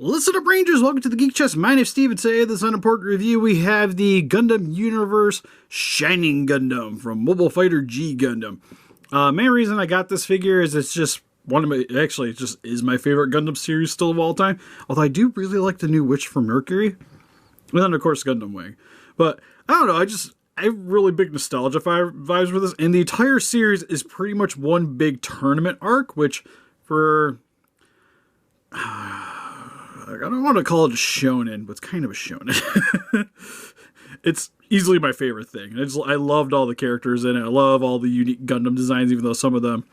Listen up, Rangers! Welcome to the Geek Chest. My name's Steve, and today in this unimportant review, we have the Gundam Universe Shining Gundam from Mobile Fighter G Gundam. Main reason I got this figure is it's just one of my, actually, it just is my favorite Gundam series still of all time. Although I do really like the new Witch from Mercury. And then, of course, Gundam Wing. But, I don't know, I have really big nostalgia vibes with this. And the entire series is pretty much one big tournament arc, which for... I don't want to call it a shonen, but it's kind of a shonen. It's easily my favorite thing. I loved all the characters in it. I love all the unique Gundam designs, even though some of them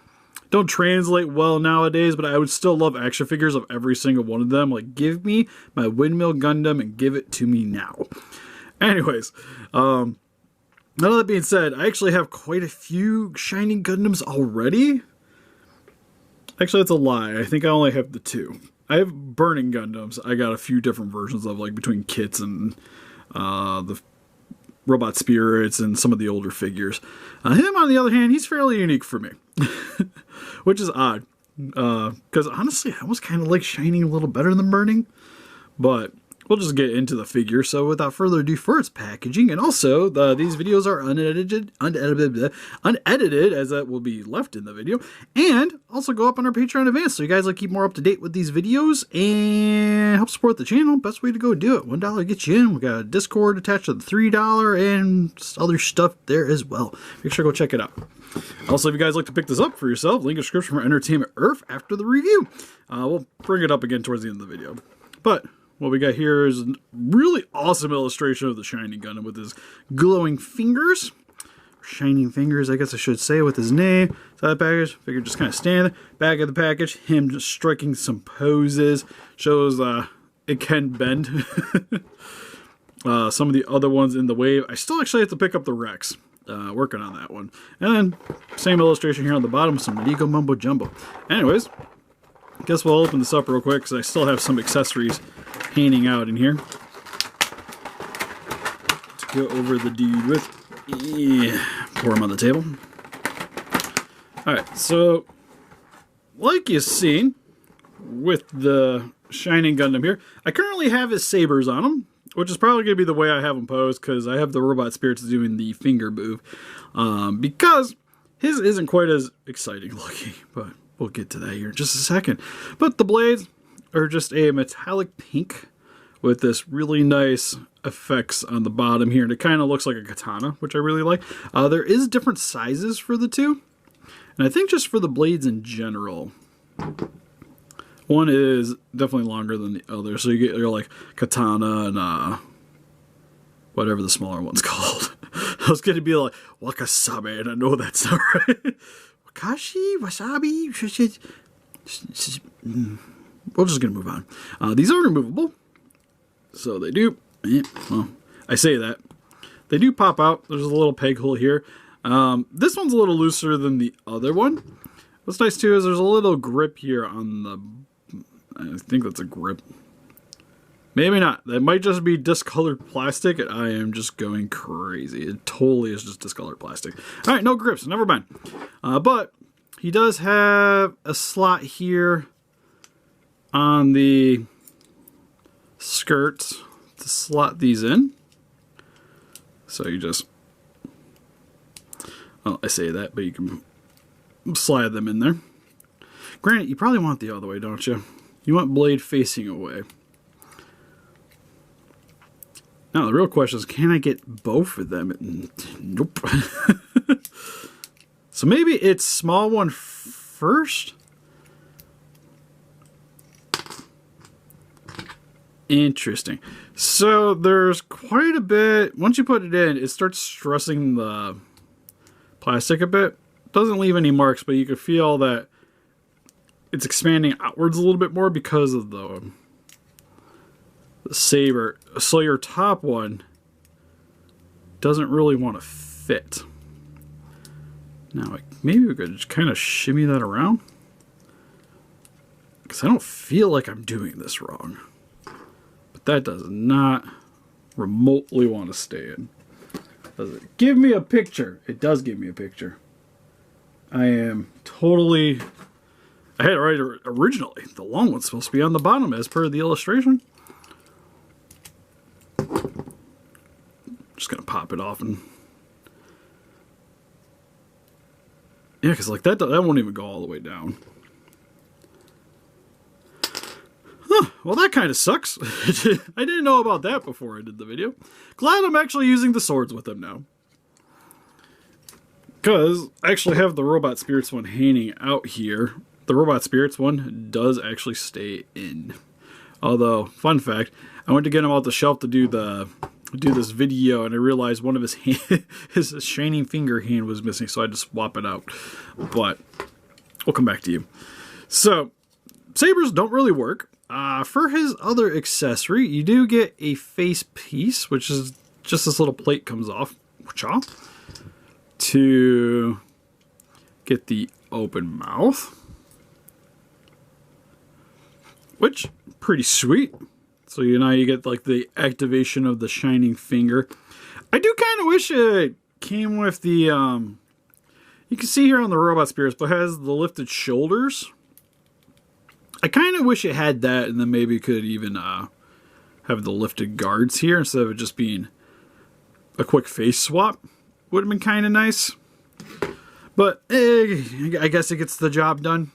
don't translate well nowadays, but I would still love action figures of every single one of them. Like, give me my Windmill Gundam and give it to me now. Anyways, now that being said, I actually have quite a few Shining Gundams already. Actually, that's a lie. I think I only have the two. I have Burning Gundams. I got a few different versions of, like, between kits and the Robot Spirits and some of the older figures. Him, on the other hand, he's fairly unique for me. Which is odd. Because, honestly, I was kind of like Shining a little better than Burning. But we'll just get into the figure. So, without further ado, for its packaging. And also, these videos are unedited, as that will be left in the video. And also go up on our Patreon advance, so you guys keep more up to date with these videos and help support the channel. Best way to go do it. $1 gets you in. We got a Discord attached to the $3 and other stuff there as well. Make sure to go check it out. Also, if you guys like to pick this up for yourself, link in the description for Entertainment Earth after the review. We'll bring it up again towards the end of the video. But what we got here is a really awesome illustration of the Shining Gundam with his glowing fingers. Shining fingers, I guess I should say, with his name. Side of the package, figure just kind of standing. Back of the package, him just striking some poses. Shows it can bend. Some of the other ones in the wave. I still actually have to pick up the Rex. Working on that one. And then, same illustration here on the bottom with some Lego Mumbo Jumbo. Anyways, guess we'll open this up real quick because I still have some accessories hanging out in here to go over the dude with. Yeah, pour him on the table. Alright, so like you've seen with the Shining Gundam here, I currently have his sabers on him, which is probably going to be the way I have him posed because I have the Robot Spirits doing the finger move. Because his isn't quite as exciting looking, but we'll get to that here in just a second. But the blades are just a metallic pink with this really nice effects on the bottom here. And it kind of looks like a katana, which I really like. There is different sizes for the two. And I think just for the blades in general, one is definitely longer than the other. So you get your like katana and whatever the smaller one's called. I was going to be like wakasabe, and I know that's not right. Wakashi, wasabi, we're just going to move on. These are removable. So they do, well, I say that. They do pop out. There's a little peg hole here. This one's a little looser than the other one. What's nice too is there's a little grip here on the, I think that's a grip. Maybe not. That might just be discolored plastic, and I am just going crazy. It totally is just discolored plastic. Alright, no grips, never mind. But he does have a slot here on the skirts to slot these in. So you just, well, I say that, but you can slide them in there. Granted, you probably want it the other way, don't you? You want blade facing away. Now, the real question is, can I get both of them? Nope. So maybe it's small one first? Interesting. So there's quite a bit. Once you put it in, it starts stressing the plastic a bit. Doesn't leave any marks, but you can feel that it's expanding outwards a little bit more because of the saber. So your top one doesn't really want to fit. Now, maybe we could just kind of shimmy that around, because I don't feel like I'm doing this wrong. That does not remotely want to stay in. Does it give me a picture? It does give me a picture. I am totally I had it right originally. The long one's supposed to be on the bottom as per the illustration. Just gonna pop it off and... Yeah, because like that won't even go all the way down. Huh, well, that kind of sucks. I didn't know about that before I did the video. Glad I'm actually using the swords with them now. Because I actually have the Robot Spirits one hanging out here. The Robot Spirits one does actually stay in. Although, fun fact, I went to get him off the shelf to do this video, and I realized one of his his Shining Finger hand was missing, so I had to swap it out. But we'll come back to you. So, sabers don't really work. For his other accessory, you do get a face piece, which is just this little plate comes off. To get the open mouth. Which, pretty sweet. So you get like the activation of the Shining Finger. I do kind of wish it came with the, you can see here on the Robot Spirits, but it has the lifted shoulders. I kind of wish it had that, and then maybe could even have the lifted guards here instead of it just being a quick face swap. Would have been kind of nice. But I guess it gets the job done.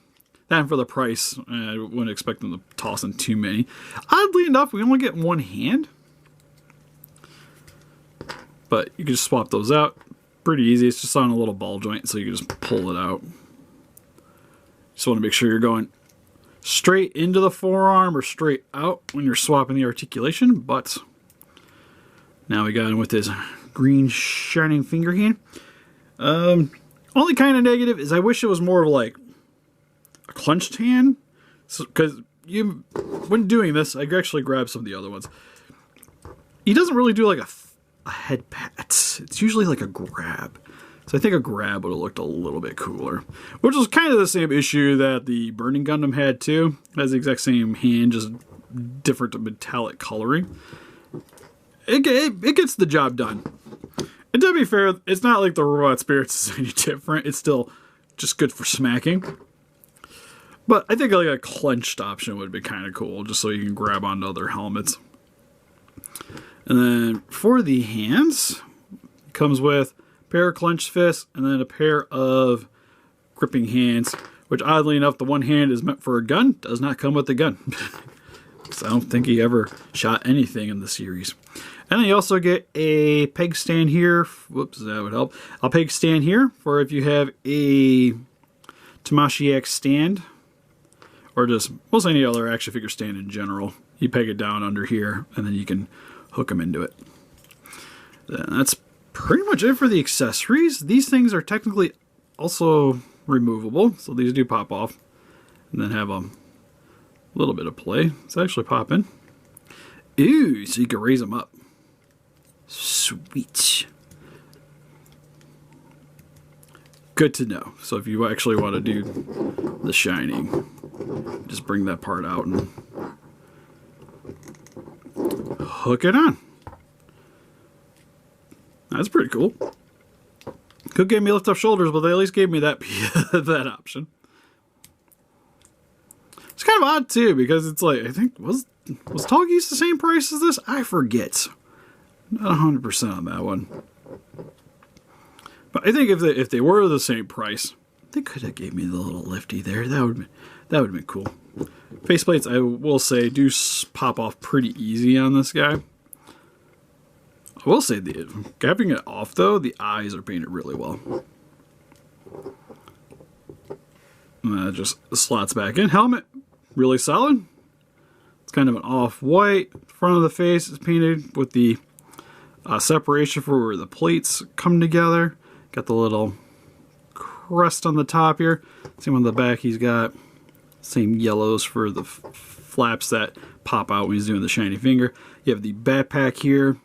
And for the price, I wouldn't expect them to toss in too many. Oddly enough, we only get one hand. But you can just swap those out. Pretty easy. It's just on a little ball joint, so you can just pull it out. Just want to make sure you're going straight into the forearm or straight out when you're swapping the articulation. But now we got him with his green Shining Finger hand. Only kind of negative is I wish it was more of like a clenched hand, because when doing this, I actually grabbed some of the other ones. He doesn't really do like a head pat. It's usually like a grab. So I think a grab would have looked a little bit cooler, which was kind of the same issue that the Burning Gundam had too. It has the exact same hand, just different metallic coloring. It gets the job done. And to be fair, it's not like the Robot Spirits is any different. It's still just good for smacking. But I think like a clenched option would be kind of cool, just so you can grab onto other helmets. And then for the hands, it comes with a pair of clenched fists and then a pair of gripping hands, which oddly enough, the one hand is meant for a gun, does not come with the gun. So I don't think he ever shot anything in the series. And then you also get a peg stand here. Whoops, that would help. A peg stand here for if you have a Tamashii stand, or just most any other action figure stand in general. You peg it down under here, and then you can hook them into it. And that's pretty much it for the accessories. These things are technically also removable, so these do pop off, and then have a little bit of play. Let's actually pop in. Ooh, so you can raise them up. Sweet. Good to know. So if you actually want to do the Shining, just bring that part out and hook it on. That's pretty cool. Could give me lift up shoulders, but they at least gave me that that option. It's kind of odd too, because it's like, I think was Toggy's the same price as this? I forget. Not 100% on that one. But I think if they were the same price, they could have gave me the little lifty there. That would have been cool. Faceplates, I will say, do pop off pretty easy on this guy. I will say, capping it off though, the eyes are painted really well. And that just slots back in. Helmet, really solid. It's kind of an off-white. Front of the face is painted with the separation for where the plates come together. Got the little crest on the top here. Same on the back, he's got same yellows for the flaps that pop out when he's doing the Shining Finger. You have the backpack here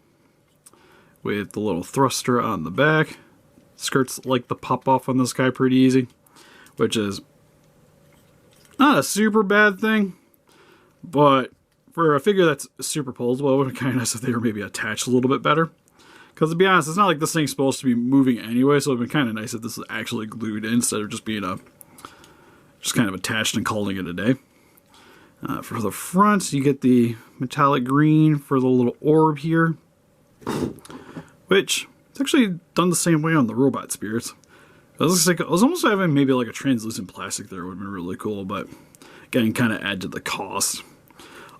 with the little thruster on the back. Skirts like the pop off on this guy pretty easy, which is not a super bad thing, but for a figure that's super posable, it would be kind of nice if they were maybe attached a little bit better. Because to be honest, it's not like this thing's supposed to be moving anyway, so it would be kind of nice if this was actually glued in instead of just being a, just kind of attached and calling it a day. For the front, you get the metallic green for the little orb here, which it's actually done the same way on the robot spirits. It looks like I was almost having maybe like a translucent plastic there would have been really cool, but again, kind of add to the cost.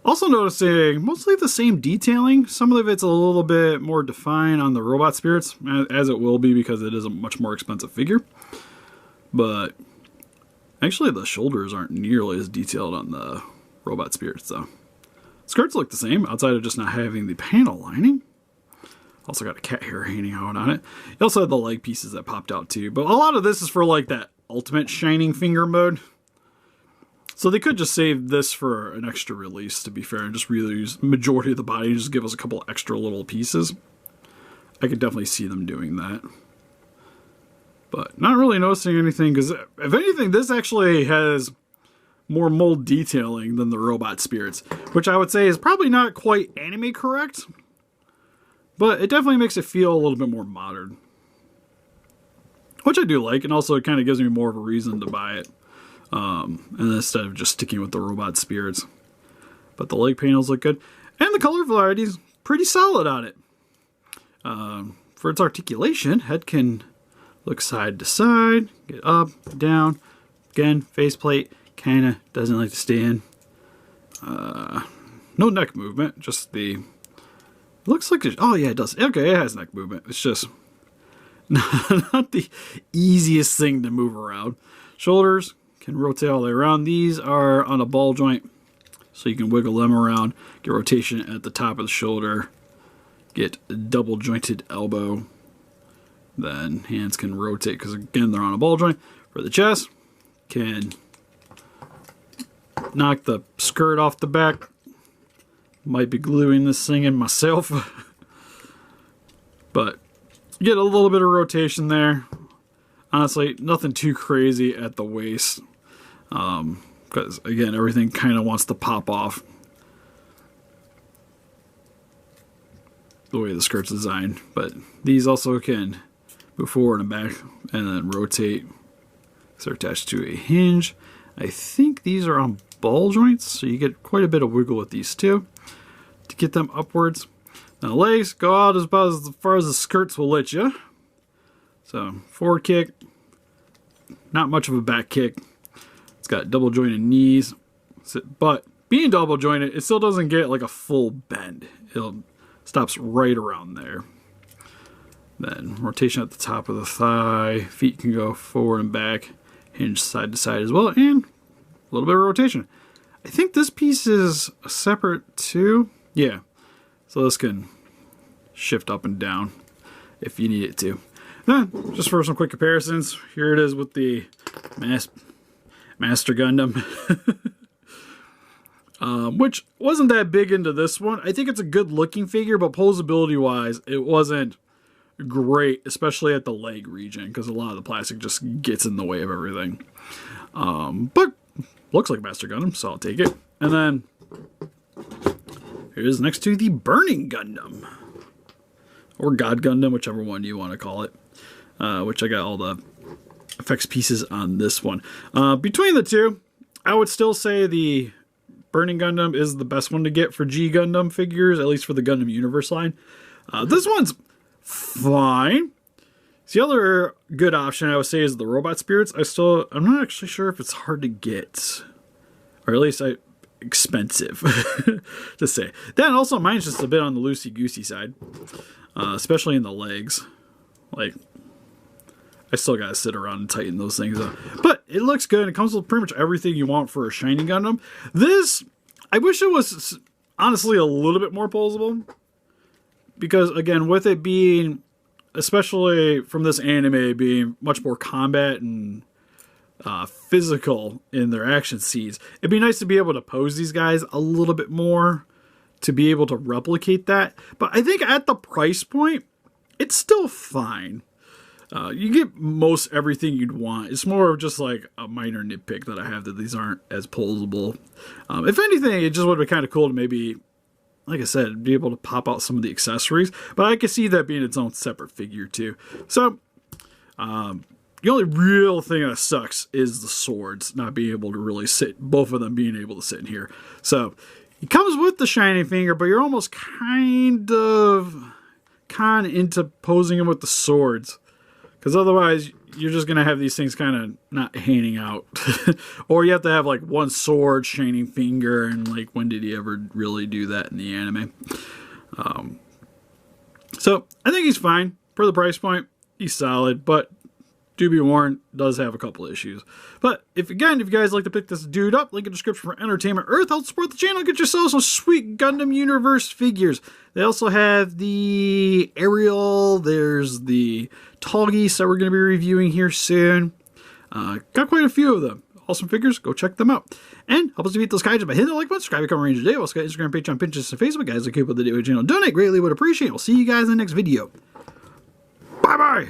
Also noticing mostly the same detailing. Some of it's a little bit more defined on the robot spirits, as it will be because it is a much more expensive figure. But actually the shoulders aren't nearly as detailed on the robot spirits though. Skirts look the same outside of just not having the panel lining. Also got a cat hair hanging out on it. You also had the leg pieces that popped out too, but a lot of this is for like that ultimate shining finger mode. So they could just save this for an extra release, to be fair, and just reuse the majority of the body and just give us a couple extra little pieces. I could definitely see them doing that. But not really noticing anything, because if anything, this actually has more mold detailing than the robot spirits, which I would say is probably not quite anime correct, but it definitely makes it feel a little bit more modern. Which I do like, and also it kind of gives me more of a reason to buy it. And instead of just sticking with the robot spirits. But the leg panels look good. And the color variety is pretty solid on it. For its articulation, head can look side to side, get up, down. Again, faceplate kind of doesn't like to stand. No neck movement, just the... It looks like... Oh yeah, it does. Okay, it has neck movement. It's just not the easiest thing to move around. Shoulders can rotate all the way around. These are on a ball joint, so you can wiggle them around, get rotation at the top of the shoulder, get a double jointed elbow. Then hands can rotate because again they're on a ball joint. For the chest, can knock the skirt off the back. Might be gluing this thing in myself. But get a little bit of rotation there. Honestly, nothing too crazy at the waist. Because again, everything kind of wants to pop off the way the skirt's designed. But these also can move forward and back and then rotate. They're attached to a hinge. I think these are on ball joints, so you get quite a bit of wiggle with these too to get them upwards. Now the legs go out about as far as the skirts will let you. So forward kick, not much of a back kick. It's got double jointed knees, but being double jointed, it still doesn't get like a full bend. It stops right around there. Then rotation at the top of the thigh. Feet can go forward and back, hinge side to side as well, and a little bit of rotation. I think this piece is separate too. Yeah, so this can shift up and down if you need it to. Then, just for some quick comparisons, here it is with the Master Gundam. Which wasn't that big into this one. I think it's a good looking figure, but posability wise, it wasn't great, especially at the leg region, because a lot of the plastic just gets in the way of everything. But looks like Master Gundam, so I'll take it. And then here's next to the Burning Gundam, or God Gundam, whichever one you want to call it. Which I got all the effects pieces on this one. Between the two, I would still say the Burning Gundam is the best one to get for G Gundam figures, at least for the Gundam Universe line. This one's fine. The other good option I would say is the Robot Spirits. I'm not actually sure if it's hard to get, or at least expensive to say. Then also mine's just a bit on the loosey-goosey side, especially in the legs. Like, I still gotta sit around and tighten those things up. But it looks good. It comes with pretty much everything you want for a Shining Gundam. This, I wish it was honestly a little bit more posable. Because, again, with it being, especially from this anime, being much more combat and physical in their action scenes, it'd be nice to be able to pose these guys a little bit more to be able to replicate that. But I think at the price point, it's still fine. You get most everything you'd want. It's more of just like a minor nitpick that I have that these aren't as posable. If anything, it just would be kind of cool to maybe, like I said, be able to pop out some of the accessories. But I could see that being its own separate figure too. So, The only real thing that sucks is the swords not being able to really sit, both of them being able to sit in here. So it comes with the Shining Finger, but you're almost kind of into posing them with the swords, because otherwise you're just going to have these things kind of not hanging out. Or you have to have like one sword, Shining Finger, and like when did he ever really do that in the anime? So I think he's fine for the price point. He's solid, but do be warned, does have a couple issues. But if you guys like to pick this dude up, link in the description for Entertainment Earth. Help support the channel. Get yourselves some sweet Gundam Universe figures. They also have the Ariel. There's the Tallgeese that we're going to be reviewing here soon. Got quite a few of them. Awesome figures. Go check them out. And help us defeat those kaiju by hitting the like button, subscribe, become a ranger today. Also got Instagram, Patreon, Pinterest, and Facebook. Guys, like keep with the channel. Donate, greatly would appreciate. We'll see you guys in the next video. Bye-bye.